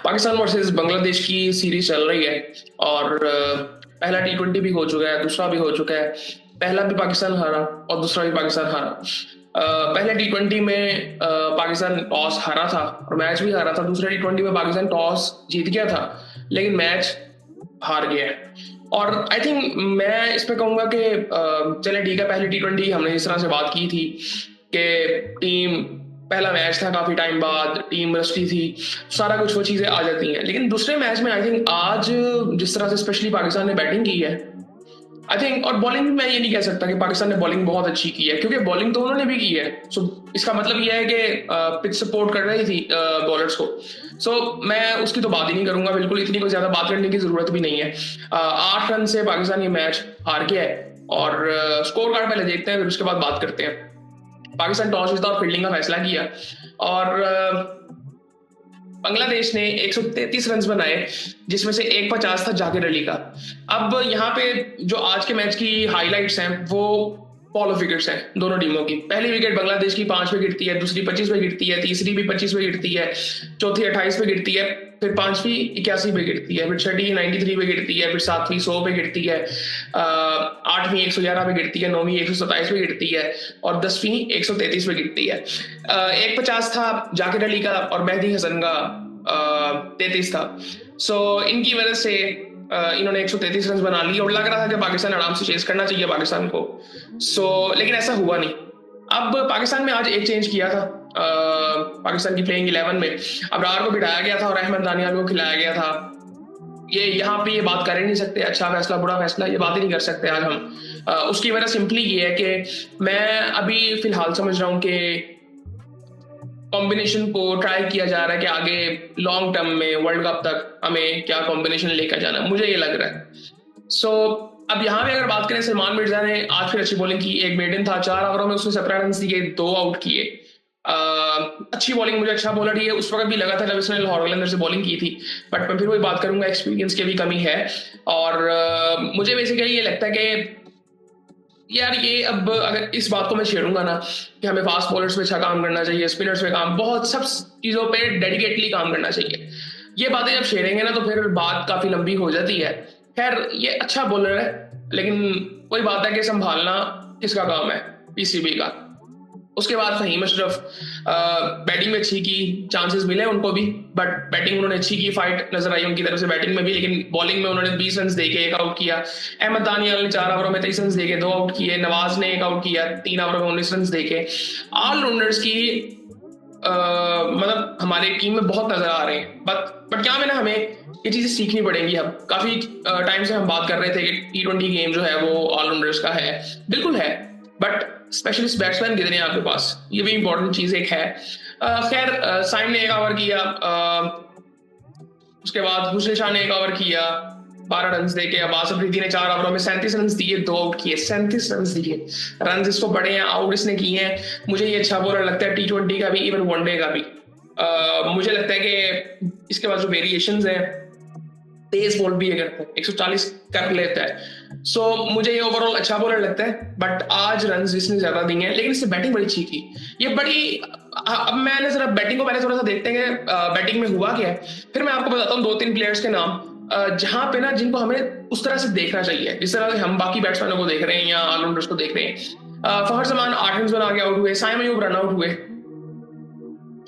Pakistan versus Bangladesh की series चल रही है और पहला टी20 भी हो चुका है, दूसरा भी हो चुका है। पहला भी पाकिस्तान हारा और दूसरा भी पाकिस्तान हारा। पहले टी20 में पाकिस्तान टॉस हारा था और मैच भी हारा था। दूसरे टी20 में पाकिस्तान टॉस जीत गया था लेकिन मैच हार गया है। और आई थिंक मैं इस पे कहूंगा कि चले ठीक है, पहली टी20 हमने जिस तरह से बात की थी कि टीम, पहला मैच था काफी टाइम बाद, टीम रस्टी थी, सारा कुछ वो चीजें आ जाती हैं। लेकिन दूसरे मैच में आई थिंक आज जिस तरह से स्पेशली पाकिस्तान ने बैटिंग की है, आई थिंक, और बॉलिंग भी मैं ये नहीं कह सकता कि पाकिस्तान ने बॉलिंग बहुत अच्छी की है, क्योंकि बॉलिंग तो उन्होंने भी की है। सो इसका मतलब ये है कि पिच सपोर्ट कर रही थी बॉलर्स को। सो मैं उसकी तो बात ही नहीं करूंगा, बिल्कुल इतनी कोई ज्यादा बात करने की जरूरत भी नहीं है। 8 रन से पाकिस्तान ये मैच हार गया है और स्कोर कार्ड पहले देखते हैं, फिर उसके बाद बात करते हैं। पाकिस्तान टॉस जीता और फील्डिंग का फैसला किया और बांग्लादेश ने 133 रन बनाए, जिसमें से एक 50 था जाकिर अली का। अब यहाँ पे जो आज के मैच की हाइलाइट्स हैं वो फॉलो विकेट्स हैं दोनों टीमों की। पहली विकेट बांग्लादेश की 5 पे गिरती है, दूसरी 25 पे गिरती है, तीसरी भी 25 पे गिरती है, चौथी 28 पे गिरती है, फिर पांचवी 81 पे गिरती है, फिर छठी 93 पे गिरती है, फिर सातवीं 100 पे गिरती है, आठवीं 111 पे गिरती है, नौवीं 127 पे गिरती है और 10वीं 133 पे गिरती है। एक 50 था जाकिर अली का और मेहदी हसन का 33 था। सो इनकी वजह से इन्होंने 133 रन बना ली और लग रहा था कि पाकिस्तान आराम से चेस करना चाहिए पाकिस्तान को। लेकिन ऐसा हुआ नहीं। अब पाकिस्तान में आज एक चेंज किया था पाकिस्तान की प्लेइंग 11 में। अबरार को बिठाया गया था और अहमद दानियाल को खिलाया गया था। ये यहाँ पे ये बात कर ही नहीं सकते, अच्छा फैसला बुरा फैसला, ये बात ही नहीं कर सकते आज हम। उसकी वजह सिंपली ये है कि मैं अभी फिलहाल समझ रहा हूँ कि कॉम्बिनेशन को ट्राई किया जा रहा है कि आगे लॉन्ग टर्म में वर्ल्ड कप तक हमें क्या कॉम्बिनेशन लेकर जाना है, मुझे ये लग रहा है। अब यहाँ पे अगर बात करें, सलमान मिर्जा ने आज फिर अच्छी बॉलिंग की। एक मेडन था, 4 ओवरों में उसने 17 रन दिए, 2 आउट किए। अच्छी बॉलिंग, मुझे अच्छा बॉलर ही है। उस वक्त भी लगा था जब इसने लाहौर कलंदर से बॉलिंग की थी, बट मैं फिर वही बात करूंगा, एक्सपीरियंस की भी कमी है। और मुझे बेसिकली ये लगता है कि यार ये अब अगर इस बात को मैं छेड़ूंगा ना कि हमें फास्ट बॉलर्स पे अच्छा काम करना चाहिए, स्पिनर्स पे काम, बहुत सब चीजों पे डेडिकेटली काम करना चाहिए, ये बातें जब छेड़ेंगे ना तो फिर बात काफी लंबी हो जाती है। खैर ये अच्छा बॉलर है, लेकिन वही बात है कि संभालना किसका काम है, पीसीबी का। उसके बाद फहीम अशरफ, बैटिंग में अच्छी की, चांसेस मिले उनको भी, बट बैटिंग उन्होंने अच्छी की, फाइट नजर आई उनकी तरफ से बैटिंग में भी। लेकिन बॉलिंग में उन्होंने 20 रन देके 1 आउट किया। अहमद दानियाल ने 4 ओवरों में 23 रन देके 2 आउट किए। नवाज ने 1 आउट किया 3 ओवरों में 19 रन देके। ऑलराउंडर्स की मतलब हमारी टीम में बहुत नजर आ रहे हैं, बट क्या में ना हमें ये चीजें सीखनी पड़ेंगी। अब काफी टाइम से हम बात कर रहे थे कि टी20 गेम जो है वो ऑलराउंडर्स का है, बिल्कुल है, बट स्पेशलिस्ट बैट्समैन कितने हैं आपके पास, ये भी इंपॉर्टेंट चीज एक है। खैर साइम ने 1 ओवर किया, उसके बाद हुसैन शाह ने 1 ओवर किया 12 रन देके। अब्बास अफरीदी ने 4 ओवरों में 37 रन दिए, 2 आउट किए। 37 रन दिए, रन इसको बड़े हैं, आउट इसने किए हैं। मुझे ये अच्छा बॉलर लगता है टी20 का भी, इवन वनडे का भी। मुझे लगता है कि इसके बाद जो वेरिएशंस हैं, तेज बॉल भी है, 140 कर लेता है। मुझे ये ओवरऑल अच्छा बॉलर लगता है, बट आज रन इसने ज्यादा दिए हैं, लेकिन इससे बैटिंग बड़ी अच्छी थी। ये बड़ी, अब मैंने जरा बैटिंग को पहले थोड़ा सा देखते हैं बैटिंग में हुआ क्या है, फिर मैं आपको बताता हूँ 2-3 प्लेयर्स के नाम जहां पे ना जिनको हमें उस तरह से देखना चाहिए जिस तरह से हम बाकी बैट्समैनों को देख रहे हैं या ऑलराउंडर्स को देख रहे हैं। फहर जमान 8 रन बना के आउट हुए, साइम अयूब रन आउट हुए,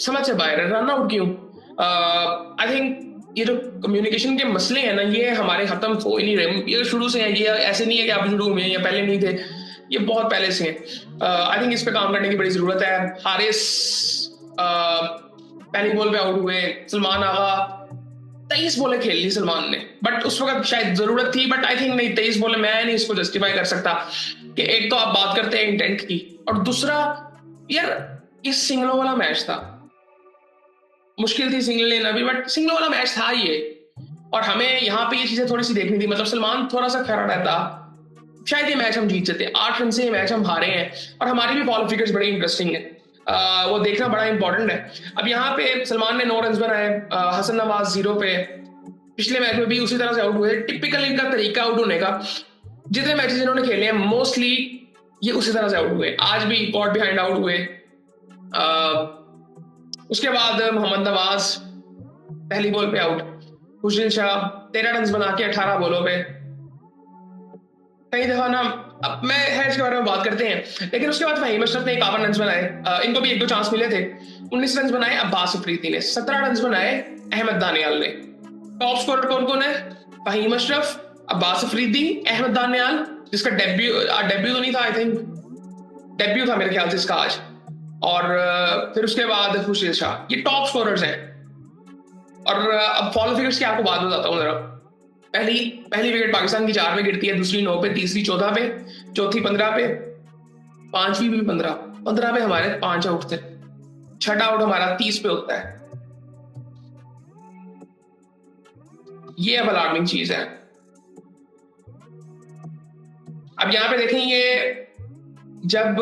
समझ से बाहर है। रन आउट क्यों? आई थिंक ये जो कम्युनिकेशन के मसले हैं ना, ये हमारे खत्म हो ही नहीं रहे, ये शुरू से हैं। ये ऐसे नहीं है कि आप शुरू हुए या पहले नहीं थे, ये बहुत पहले से हैं। आई थिंक इस पे काम करने की बड़ी जरूरत है। हारिस पहली बॉल पे आउट हुए। सलमान आगा 23 बॉलें खेल ली सलमान ने, बट उस वक्त शायद जरूरत थी, बट आई थिंक नहीं, 23 बॉलें मैं नहीं इसको जस्टिफाई कर सकता। कि एक तो आप बात करते हैं इंटेंट की, और दूसरा यार ये सिंगलों वाला मैच था, मुश्किल थी सिंगल लेना भी, बट सिंगल वाला मैच था ये, और हमें यहाँ पे ये चीजें थोड़ी सी देखनी थी। मतलब सलमान थोड़ा सा खड़ा रहता, शायद ये मैच हम जीत जाते। 8 रन से ये मैच हम हारे हैं, और हमारी भी फॉलो फिगर्स बड़ी इंटरेस्टिंग है, वो देखना बड़ा इंपॉर्टेंट है। अब यहाँ पे सलमान ने 9 रन बनाए, हसन नवाज 0 पे। पिछले मैच में भी उसी तरह से आउट हुए, टिपिकल इनका तरीका आउट होने का। जितने मैचेस इन्होंने खेले हैं मोस्टली ये उसी तरह से आउट हुए, आज भी कॉट बिहाइंड आउट हुए। उसके बाद मोहम्मद नवाज पहली बॉल पे आउट। खुशदिल शाह 13 रन बना के 18 बॉलों पे। कई दफा ना, अब मैं हैट्स के बारे में बात करते हैं, लेकिन उसके बाद फहीम अशरफ ने 51 रन बनाए। इनको भी 1-2 चांस मिले थे। 19 रन बनाए अब्बास अफरीदी ने, 17 रन बनाए अहमद दानियाल ने। टॉप स्कोरर कौन कौन है? फहीम अशरफ, अब्बास अफरीदी, अहमद दानियाल, जिसका डेब्यू तो नहीं था, आई थिंक डेब्यू था मेरे ख्याल से इसका आज। और फिर उसके बाद खुशदिल शाह। ये टॉप स्कोरर्स हैं। और अब फॉलो फिगर्स की आपको बात बताता हूँ जरा। पहली विकेट पाकिस्तान की 4 पे गिरती है, दूसरी 9 पे, तीसरी 14 पे, चौथी 15 पे, पांचवी भी 15 पे हमारे 5 आउट थे। छठा आउट हमारा 30 पे होता है। ये अब अलार्मिंग चीज है। अब यहां पे देखें, ये जब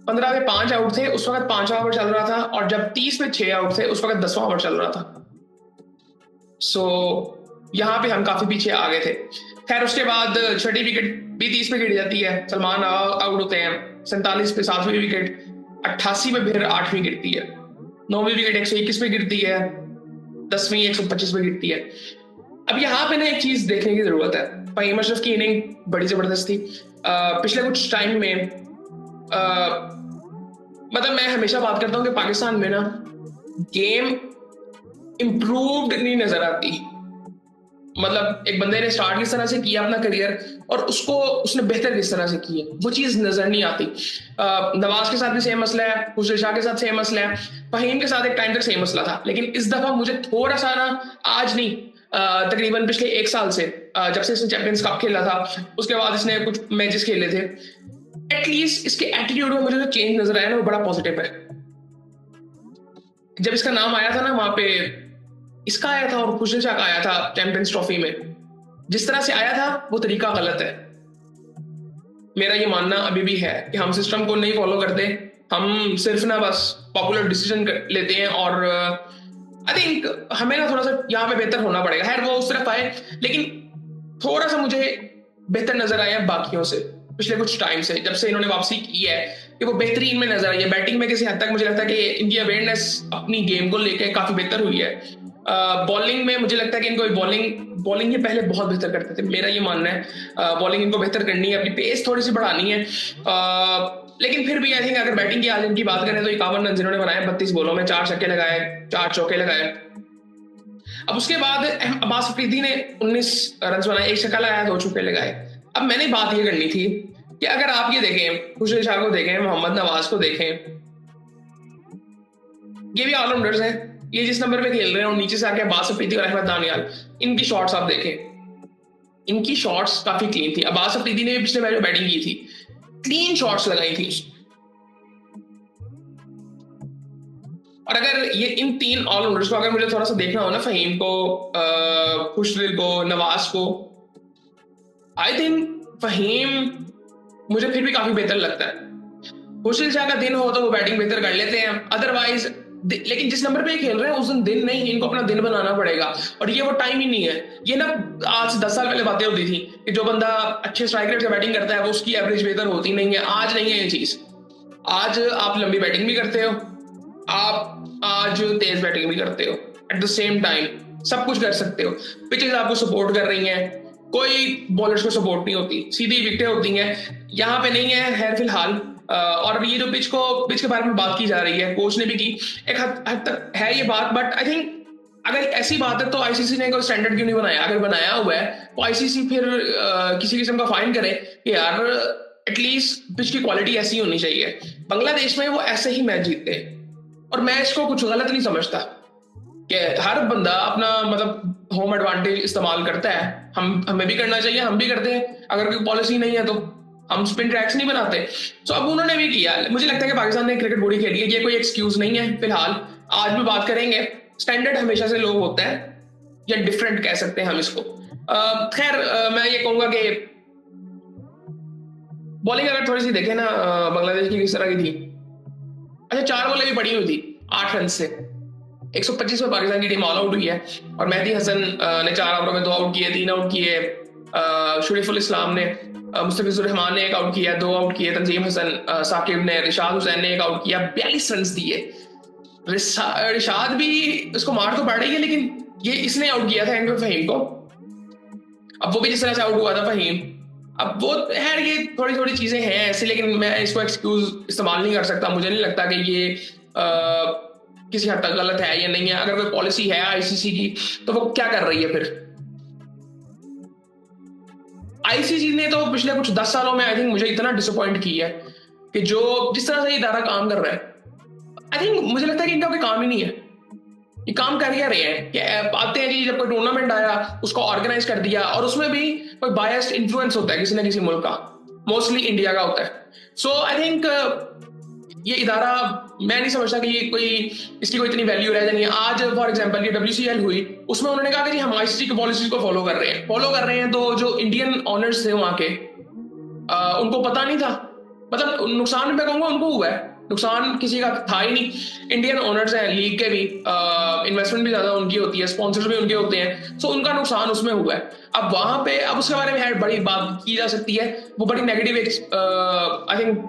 15 पे 5 आउट थे उस वक्त 5वां ओवर चल रहा था, और जब 30 पे 6 आउट थे उस वक्त 10वां ओवर चल रहा था। सो यहां पे हम काफी पीछे आ गए थे। खैर उसके बाद छठी विकेट भी 30 पे गिर जाती है, सलमान आउट होते हैं। 47 पे 7वीं विकेट, 88 पे फिर 8वीं गिरती है, 9वीं विकेट 121 पे गिरती है, 10वीं 125 पे गिरती है। अब यहाँ पे ना एक चीज देखने की जरूरत है। फहीम अशरफ की इनिंग बड़ी जबरदस्त थी। पिछले कुछ टाइम में मतलब मैं हमेशा बात करता हूँ कि पाकिस्तान में ना गेम इम्प्रूव्ड नहीं नजर आती। मतलब एक बंदे ने स्टार्ट किस तरह से किया अपना करियर, और उसने बेहतर किस तरह से किया, वो चीज नजर नहीं आती। नवाज के साथ भी सेम मसला है, खुशदिल शाह के साथ सेम मसला है, फहीम के साथ एक टाइम तक सेम मसला था। लेकिन इस दफा मुझे थोड़ा सा ना, आज नहीं, तकरीबन पिछले 1 साल से, जब से इसने चैंपियंस कप खेला था, उसके बाद इसने कुछ मैचेस खेले थे, एटलीस्ट इसके एटीट्यूड में मुझे जो चेंज नजर आया ना, वो बड़ा पॉजिटिव है। जब इसका नाम आया था ना वहां पे, इसका आया था और खुशदिल शाह का आया था चैंपियंस ट्रॉफी में, जिस तरह से आया था वो तरीका गलत है। मेरा ये मानना अभी भी है कि हम सिस्टम को नहीं फॉलो करते, हम सिर्फ ना बस पॉपुलर डिसीजन लेते हैं। और आई थिंक हमें ना थोड़ा सा यहाँ पे बेहतर होना पड़ेगा। खैर वो उस तरफ आए, लेकिन थोड़ा सा मुझे बेहतर नजर आया बाकियों से पिछले कुछ टाइम से, जब से इन्होंने वापसी की है, कि वो बेहतरीन में नजर आई है। बैटिंग में किसी हद तक मुझे लगता है कि इनकी अवेयरनेस अपनी गेम को लेकर काफी बेहतर हुई है। बॉलिंग में मुझे लगता है कि इनको बॉलिंग ये पहले बहुत बेहतर करते थे, मेरा ये मानना है। बॉलिंग इनको बेहतर करनी है, अपनी पेस थोड़ी सी बढ़ानी है। लेकिन फिर भी आई थिंक अगर बैटिंग की आज इनकी बात करें तो 51 रन जिन्होंने बनाए 32 बॉलों में, 4 छक्के लगाए, 4 चौके लगाए। अब उसके बाद अब्बास अफरीदी ने 19 रन बनाए, 1 छक्का लगाया, 2 चौके लगाए। अब मैंने बात ये करनी थी कि अगर आप ये देखें, खुशदिल शाह को देखें, मोहम्मद नवाज को देखें, ये भी ऑलराउंडर्स हैं। ये जिस नंबर पे खेल रहे हैं और नीचे से आके अब्बास अफरीदी और अहमद दानियाल, इनकी शॉट्स आप देखें, इनकी शॉट्स काफी क्लीन थी। अब्बास अफरीदी ने भी पिछले मैच में बैटिंग की थी, क्लीन शॉट्स लगाई थी। और अगर ये इन 3 ऑलराउंडर्स को अगर मुझे थोड़ा सा देखना हो ना, फहीम को, खुशदिल को, नवाज को, आई थिंक फहीम मुझे फिर भी काफी बेहतर लगता है। खुशदिल शाह का दिन हो तो वो बैटिंग बेहतर कर लेते हैं, अदरवाइज लेकिन जिस नंबर पे खेल रहे हैं उस दिन दिन नहीं, इनको अपना दिन बनाना पड़ेगा। और ये वो टाइम ही नहीं है। ये ना आज 10 साल पहले बातें होती थी कि जो बंदा अच्छे स्ट्राइक रेट से बैटिंग करता है वो उसकी एवरेज बेहतर होती नहीं है। आज नहीं है ये चीज। आज आप लंबी बैटिंग भी करते हो, आप आज तेज बैटिंग भी करते हो, एट द सेम टाइम सब कुछ कर सकते हो। पिचेस आपको सपोर्ट कर रही हैं, कोई बॉलर्स को सपोर्ट नहीं होती, सीधी विकेटें होती हैं। यहाँ पे नहीं है फिलहाल। और ये जो पिच के बारे में बात की जा रही है, कोच ने भी की, एक हद तक है ये बात। बट आई थिंक अगर ऐसी बात है तो आईसीसी ने कोई स्टैंडर्ड क्यों नहीं बनाया? अगर बनाया हुआ है तो आईसीसी फिर किसी किस्म का फाइन करे कि यार एटलीस्ट पिच की क्वालिटी ऐसी होनी चाहिए। बांग्लादेश में वो ऐसे ही मैच जीतते हैं, और मैं इसको कुछ गलत नहीं समझता कि हर बंदा अपना मतलब होम एडवांटेज इस्तेमाल करता है। हमें भी करना चाहिए, हम भी करते हैं। अगर कोई पॉलिसी नहीं है तो हम स्पिन ट्रैक्स नहीं बनाते। तो अब उन्होंने भी किया। मुझे लगता है कि पाकिस्तान ने क्रिकेट बुरी खेली है, ये कोई एक्सक्यूज नहीं है फिलहाल। आज भी बात करेंगे, स्टैंडर्ड हमेशा से लो होता है, या डिफरेंट कह सकते हैं हम इसको। खैर मैं ये कहूंगा कि बॉलिंग अगर थोड़ी सी देखें ना बांग्लादेश की किस तरह की थी। अच्छा 4 बॉलें भी पड़ी हुई थी 8 रन से, 125 में पाकिस्तान की टीम ऑल आउट हुई है। और मेहदी हसन ने 4 ओवरों में 2 आउट किए, 3 आउट किए। शरीफुल इस्लाम ने, मुस्तफिजुर रहमान ने 1 आउट किया, 2 आउट किए। तंजीम हसन, साकिब ने, रिशाद हुसैन ने 1 आउट किया, 42 रन दिए। रिशाद भी उसको मार तो पड़ रही है, लेकिन ये इसने आउट किया था एंड में फहीम को। अब वो भी जिस तरह से आउट हुआ था फहीम, अब वो है, ये थोड़ी थोड़ी चीजें हैं ऐसी, लेकिन मैं इसको एक्सक्यूज इस्तेमाल नहीं कर सकता। मुझे नहीं लगता कि ये किसी हद तक गलत है या नहीं है। अगर कोई पॉलिसी है आईसीसी की तो वो क्या कर रही है फिर? आईसीसी ने तो पिछले कुछ 10 सालों में आई थिंक मुझे इतना डिसअपॉइंट किया है कि जो जिस तरह से ये इदारा काम कर रहा है, आई थिंक मुझे लगता है कि इनका कोई काम ही नहीं है। ये काम कर क्या रहे हैं कि आते हैं जी, जब कोई टूर्नामेंट आया उसको ऑर्गेनाइज कर दिया, और उसमें भी कोई बायस्ड इन्फ्लुएंस होता है किसी ना किसी मुल्क का, मोस्टली इंडिया का होता है। सो आई थिंक ये इदारा, मैं नहीं समझता कि ये कोई इसकी कोई इतनी वैल्यू रह जानी है। आज फॉर एग्जांपल ये WCL हुई, उसमें उन्होंने कहा कि जी हम आईसीसी की पॉलिसीज को फॉलो कर रहे हैं, तो जो इंडियन ऑनर्स थे वहां के उनको पता नहीं था। मतलब नुकसान मैं कहूंगा उनको हुआ है, नुकसान किसी का था ही नहीं। इंडियन ओनर्स हैं लीग के भी, इन्वेस्टमेंट भी ज्यादा उनकी होती है, स्पॉन्सर्स भी उनके होते हैं, सो उनका नुकसान उसमें हुआ है। अब वहां पे अब उसके बारे में है बड़ी बात की जा सकती है, वो बड़ी नेगेटिव आई थिंक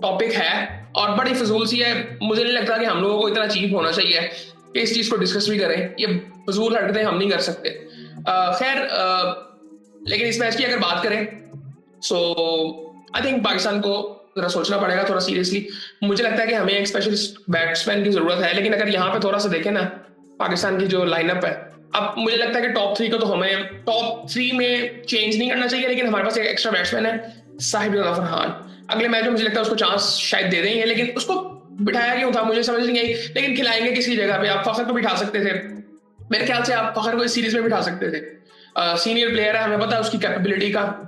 टॉपिक है और बड़ी फजूल सी है। मुझे नहीं लगता कि हम लोगों को इतना चीप होना चाहिए कि इस चीज को डिस्कस भी करें। ये फजूल हरकतें हम नहीं कर सकते। खैर, लेकिन इस मैच की अगर बात करें सो आई थिंक पाकिस्तान को जरा सोचना पड़ेगा थोड़ा सीरियसली। मुझे लगता है कि हमें एक स्पेशलिस्ट बैट्समैन की जरूरत है, लेकिन अगर यहाँ पे थोड़ा सा देखें ना पाकिस्तान की जो लाइनअप है, अब मुझे लगता है कि टॉप 3 को तो हमें टॉप 3 में चेंज नहीं करना चाहिए, लेकिन हमारे पास एक एक्स्ट्रा बैट्समैन है साहिब जफर खान। अगले मैच में मुझे लगता है उसको चांस शायद दे देंगे, लेकिन उसको बिठाया क्यों था मुझे समझ नहीं आई। लेकिन खिलाएंगे किसी जगह पे, आप फखर को बिठा सकते थे, मेरे ख्याल से आप फखर को इस सीरीज में बिठा सकते थे। सीनियर प्लेयर है, हमें पता है उसकी कैपेबिलिटी का।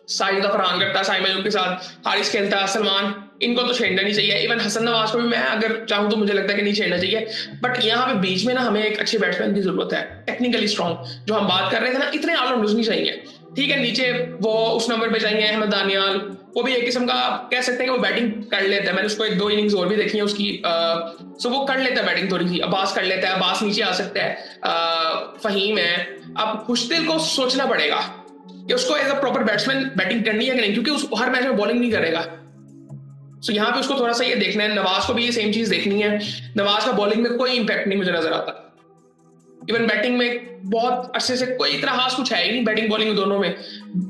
साहिद फरहान करता है साइम अयूब के साथ, हारिस खेलता है, सलमान, इनको तो छेड़ना नहीं चाहिए। इवन हसन नवाज को भी मैं अगर चाहूँ तो मुझे लगता है कि नहीं छेड़ना चाहिए। बट यहाँ पे बीच में ना हमें एक अच्छे बैट्समैन की जरूरत है, टेक्निकली स्ट्रॉन्ग। जो हम बात कर रहे थे ना, इतने ऑलराउंडर्स नहीं चाहिए। ठीक है, नीचे वो उस नंबर पे चाहिए अहमद दानियाल, वो भी एक किस्म का कह सकते हैं कि वो बैटिंग कर लेता है। मैंने उसको 1-2 इनिंग्स और भी देखी है उसकी, सो वो कर लेता है बैटिंग थोड़ी सी। अब्बास कर लेता है, अब्बास नीचे आ सकता है, फहीम है। अब खुशदिल को सोचना पड़ेगा कि उसको as a proper batsman batting करनी है कि नहीं, क्योंकि उसको हर मैच में बॉलिंग नहीं करेगा। सो यहाँ पे उसको थोड़ा सा ये देखना है। नवाज को भी ये सेम चीज देखनी है। नवाज का बॉलिंग में कोई इंपैक्ट नहीं मुझे नजर आता। इवन बैटिंग में बहुत अच्छे से कोई इतना खास कुछ है ही नहीं, बैटिंग बॉलिंग दोनों में।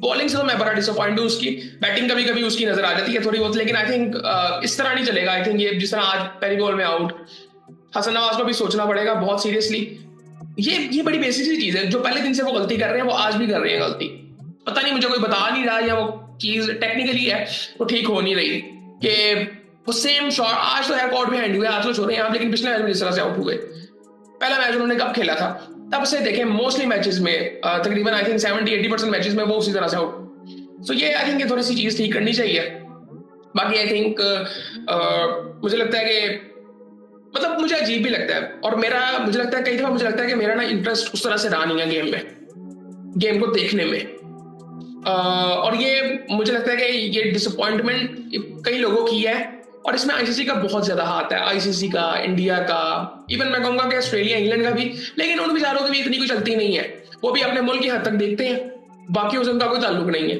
बॉलिंग से तो मैं बड़ा डिसअपॉइंट हूँ उसकी, बैटिंग कभी कभी उसकी नजर आ जाती है थोड़ी बहुत, लेकिन आई थिंक इस तरह नहीं चलेगा। आई थिंक ये जिस तरह आज पहली बॉल में आउट, हसन नवाज को भी सोचना पड़ेगा बहुत सीरियसली। ये बड़ी बेसिक सी चीज है, जो पहले दिन से वो गलती कर रहे हैं वो आज भी कर रहे हैं गलती। पता नहीं मुझे कोई बता नहीं रहा, या वो चीज टेक्निकली है वो ठीक हो नहीं रही कि वो सेम शॉट। आज तो कॉर्ट में हैंड हुए, आज तो छोड़े यहाँ, लेकिन पिछले मैच में जिस तरह से आउट हुए, पहला मैच उन्होंने कब खेला था तब से देखें मोस्टली मैचेस में, तकरीबन आई थिंक 70-80% मैचेस में वो उसी तरह से आउट। सो ये आई थिंक ये थोड़ी सी चीज ठीक करनी चाहिए। बाकी आई थिंक मुझे लगता है कि मतलब मुझे अजीब भी लगता है, और मुझे लगता है कई दफा मुझे लगता है कि मेरा ना इंटरेस्ट उस तरह से रहा नहीं है गेम में, गेम को देखने में। और ये मुझे लगता है कि ये डिसअपॉइंटमेंट कई लोगों की है, और इसमें आईसीसी का बहुत ज्यादा हाथ है, आईसीसी का, इंडिया का, इवन मैं कहूंगा कि ऑस्ट्रेलिया इंग्लैंड का भी। लेकिन उन बेचारों की भी इतनी कोई चलती नहीं है, वो भी अपने मुल्क की हद तक देखते हैं, बाकी उनसे उनका कोई ताल्लुक नहीं है,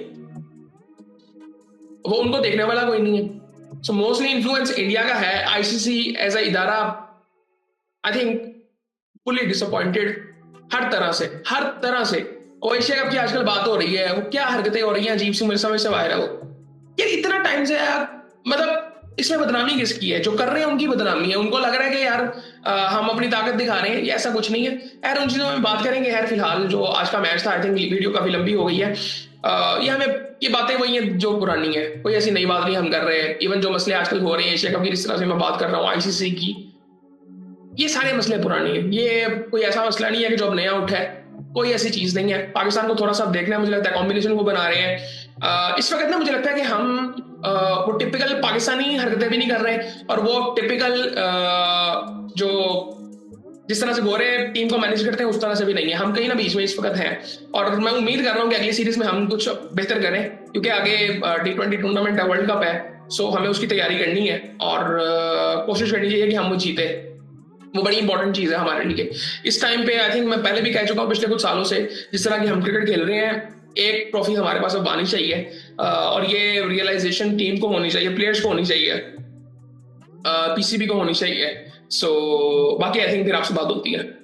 वो उनको देखने वाला कोई नहीं है। सो मोस्टली इन्फ्लुएंस इंडिया का है। आईसीसी एज अ इदारा आई थिंक फुली डिसअपॉइंटेड हर तरह से। और एशिया कप की आजकल बात हो रही है, वो क्या हरकतें हो रही हैं अजीब सी, मुझे समझ से बाहर है वो। यार इतना टाइम से यार, मतलब इसमें बदनामी किसकी है? जो कर रहे हैं उनकी बदनामी है। उनको लग रहा है कि यार हम अपनी ताकत दिखा रहे हैं, ये ऐसा कुछ नहीं है। यार उन चीजों में बात करेंगे। यार फिलहाल जो आज का मैच था, आई थिंक वीडियो काफी लंबी हो गई है। ये हमें ये बातें वही हैं जो पुरानी है, कोई ऐसी नई बात नहीं हम कर रहे हैं। इवन जो मसले आजकल हो रहे हैं एशिया कप की, जिस तरह से मैं बात कर रहा हूँ आईसीसी की, ये सारे मसले पुराने हैं। ये कोई ऐसा मसला नहीं है कि जो अब नया उठा है, कोई ऐसी चीज नहीं है। पाकिस्तान को थोड़ा सा देखना है, मुझे लगता है कॉम्बिनेशन को बना रहे हैं इस वक्त ना। मुझे लगता है कि हम वो टिपिकल पाकिस्तानी हरकतें भी नहीं कर रहे, और वो टिपिकल जो जिस तरह से गोरे टीम को मैनेज करते हैं उस तरह से भी नहीं है। हम कहीं ना बीच में इस वक्त हैं, और मैं उम्मीद कर रहा हूँ कि अगली सीरीज में हम कुछ बेहतर करें, क्योंकि आगे T20 टूर्नामेंट है, वर्ल्ड कप है। सो हमें उसकी तैयारी करनी है, और कोशिश करनी चाहिए कि हम वो जीते। वो बड़ी इंपॉर्टेंट चीज है हमारे लिए इस टाइम पे। आई थिंक मैं पहले भी कह चुका हूँ पिछले कुछ सालों से, जिस तरह की हम क्रिकेट खेल रहे हैं, एक ट्रॉफी हमारे पास अब आनी चाहिए, और ये रियलाइजेशन टीम को होनी चाहिए, प्लेयर्स को होनी चाहिए पीसीबी को होनी चाहिए। सो बाकी आई थिंक फिर आपसे बात होती है।